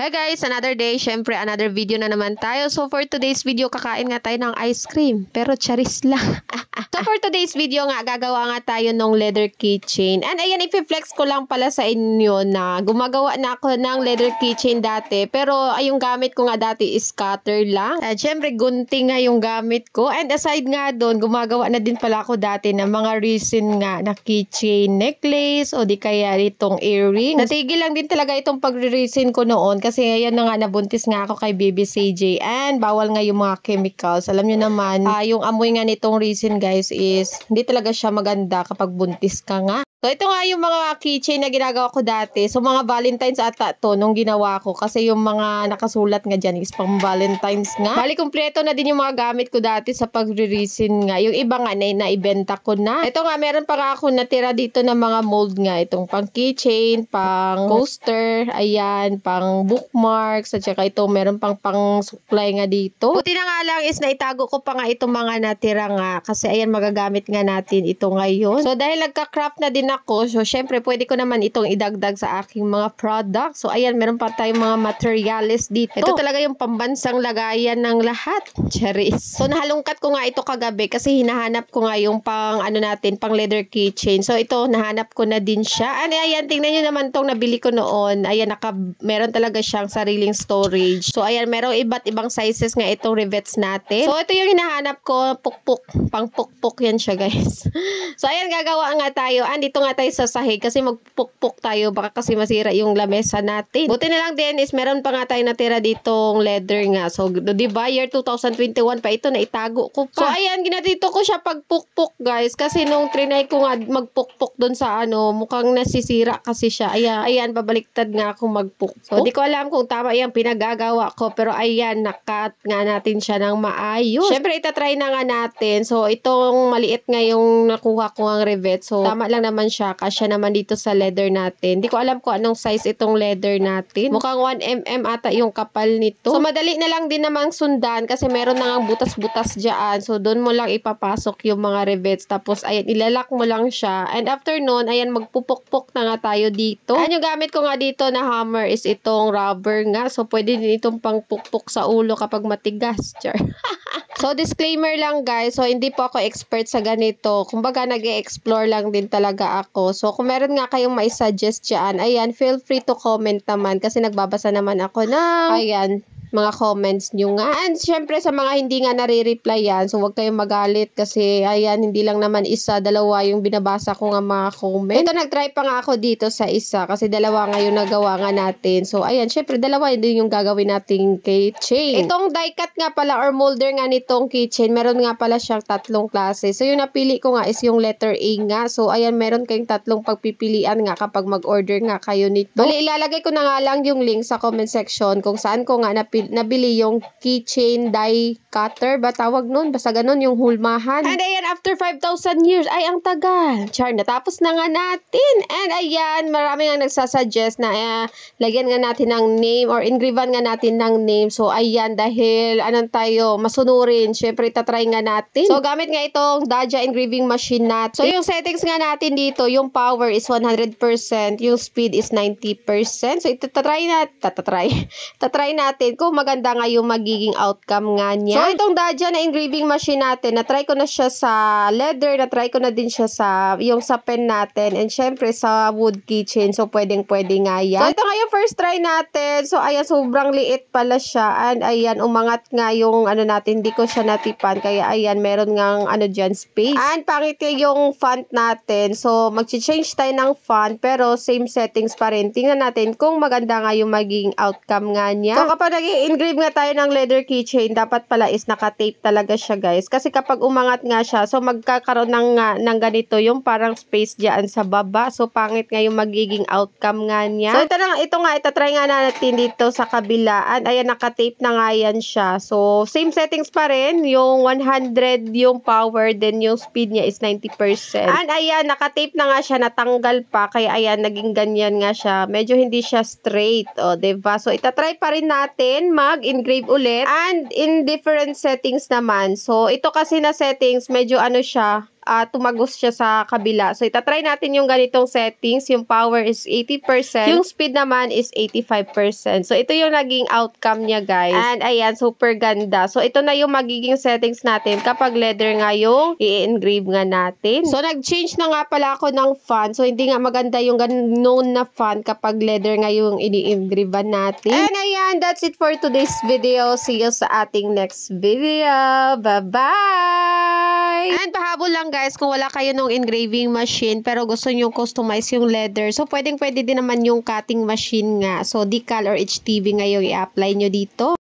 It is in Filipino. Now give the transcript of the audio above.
Hey guys, another day. Syempre, another video na naman tayo. So for today's video, kakain nga tayo ng ice cream. Pero charis lang. So for today's video nga, gagawa nga tayo ng leather keychain. And ayan, i-flex ko lang pala sa inyo na gumagawa na ako ng leather keychain dati. Pero yung gamit ko nga dati is cutter lang. At syempre, gunting nga yung gamit ko. And aside nga doon, gumagawa na din pala ako dati ng mga resin nga na keychain necklace o di kaya itong earring. Natigil lang din talaga itong pagre-resin ko noon kasi ayan na nga, nabuntis nga ako kay Baby CJ and bawal nga yung mga chemicals. Alam nyo naman, yung amoy nga nitong resin guys is hindi talaga siya maganda kapag buntis ka nga. So, ito nga yung mga keychain na ginagawa ko dati. So, mga Valentine's ata to nung ginawa ko. Kasi yung mga nakasulat nga dyan is pang Valentine's nga. Bali, kumpleto na din yung mga gamit ko dati sa pagre-resin nga. Yung iba nga na-ibenta ko na. Ito nga, meron pa nga ako natira dito ng mga mold nga. Itong pang keychain, pang coaster, ayan, pang bookmarks, at saka ito, meron pang suklay nga dito. Buti na nga lang is naitago ko pa nga itong mga natira nga. Kasi ayan, magagamit nga natin ito ngayon. So, dahil nagka-craft na din ako, so syempre pwede ko naman itong idagdag sa aking mga products. So ayan, meron pa tayong mga materials dito. Ito talaga yung pambansang lagayan ng lahat. Charis. So nahalungkat ko nga ito kagabi kasi hinahanap ko nga yung pang pang leather keychain. So ito, nahanap ko na din siya. And ayan, tingnan nyo naman tong nabili ko noon. Ayan, meron talaga siyang sariling storage. So ayan, merong iba't ibang sizes nga itong rivets natin. So ito yung hinahanap ko, pukpuk. Pang pukpuk yan siya guys. So ayan, gagawa nga tayo. And ito nga tayo sa sahig kasi magpukpuk tayo, baka kasi masira yung lamesa natin. Buti na lang din is meron pa nga tayo natira ditong leather nga. So diba, year 2021 pa ito, na itago ko pa. So ayan, ginatito ko siya pagpukpuk guys kasi nung trinay ko nga magpukpuk dun sa mukhang nasisira kasi siya. Ayan, pabaliktad nga ako magpukpuk. So di ko alam kung tama yung pinagagawa ko, pero ayan, nakat nga natin siya ng maayos. Syempre itatry na nga natin. So itong maliit nga yung nakuha ko ang rivet. So tama lang naman siya, kasya naman dito sa leather natin. Hindi ko alam kung anong size itong leather natin. Mukhang 1mm ata yung kapal nito. So madali na lang din namang sundan kasi meron na nga butas-butas dyan. So doon mo lang ipapasok yung mga rivets. Tapos ayan, ilalak mo lang siya. And after nun, ayan, magpupukpok na nga tayo dito. Ayan, yung gamit ko nga dito na hammer is itong rubber nga. So pwede din itong pangpukpok sa ulo kapag matigas. Char. So, disclaimer lang guys. So, hindi po ako expert sa ganito. Kumbaga, nag-e-explore lang din talaga ako. So, kung meron nga kayong mai-suggest dyan, ayan, feel free to comment naman. Kasi nagbabasa naman ako na, ayan, mga comments nyo nga. And syempre sa mga hindi nga nare-reply yan, so huwag kayong magalit kasi ayan, hindi lang naman isa, dalawa yung binabasa ko nga mga comment. Ito, nag-try pa nga ako dito sa isa kasi dalawa nga yung nagawa nga natin. So ayan, syempre dalawa din yung gagawin nating keychain. Itong die cut nga pala or molder nga nitong keychain, meron nga pala siyang tatlong klase. So yung napili ko nga is yung letter A nga. So ayan, meron kayong tatlong pagpipilian nga kapag mag-order nga kayo nito. Bali, ilalagay ko na nga lang yung link sa comment section kung saan ko nga nabili yung keychain die cutter ba tawag nun? Basta ganun yung hulmahan. And ayan, after 5,000 years, ay ang tagal. Char, natapos na nga natin. And ayan, marami nga nagsasuggest na lagyan nga natin ng name or engravean nga natin ng name. So ayan, dahil anong tayo, masunurin, syempre itatry nga natin. So gamit nga itong Daja engraving machine natin. So yung settings nga natin dito, yung power is 100%, yung speed is 90%. So itatry natin kung maganda nga yung magiging outcome nga niya. So, itong Daja na engraving machine natin, na-try ko na siya sa leather, na-try ko na din siya sa pen natin, and syempre sa wood keychain. So, pwedeng-pwede nga yan. So, ito nga yung first try natin. So, ayan, sobrang liit pala siya. And, ayan, umangat nga yung natin, hindi ko siya natipan. Kaya, ayan, meron nga dyan, space. And, pangit yung font natin. So, mag-change tayo ng font, pero same settings pa rin. Tingnan natin kung maganda nga yung magiging outcome nga niya. So, kapag nag-engrave nga tayo ng leather keychain, dapat pala is naka-tape talaga siya guys. Kasi kapag umangat nga siya, so magkakaroon ng ganito yung parang space dyan sa baba. So pangit nga yung magiging outcome nga niya. So ito nga, itatry nga natin dito sa kabilaan. Ayan, naka-tape na nga yan siya. So same settings pa rin. Yung 100 yung power, then yung speed niya is 90%. And ayan, naka-tape na nga siya, natanggal pa. Kaya ayan, naging ganyan nga siya. Medyo hindi siya straight. O, diba? So itatry pa rin natin mag-engrave ulit and in different settings naman. So ito kasi na settings, medyo siya, tumagos siya sa kabila. So, itatry natin yung ganitong settings. Yung power is 80%. Yung speed naman is 85%. So, ito yung naging outcome niya, guys. And, ayan, super ganda. So, ito na yung magiging settings natin kapag leather nga yung i-engrave nga natin. So, nag-change na nga pala ako ng font. So, hindi nga maganda yung ganun na font kapag leather nga yung ini-engrave natin. And, ayan, that's it for today's video. See you sa ating next video. Bye-bye! And pahabol lang guys, kung wala kayo nung engraving machine pero gusto nyo customize yung leather, so pwedeng pwede din naman yung cutting machine nga. So decal or HTV nga yung i-apply nyo dito.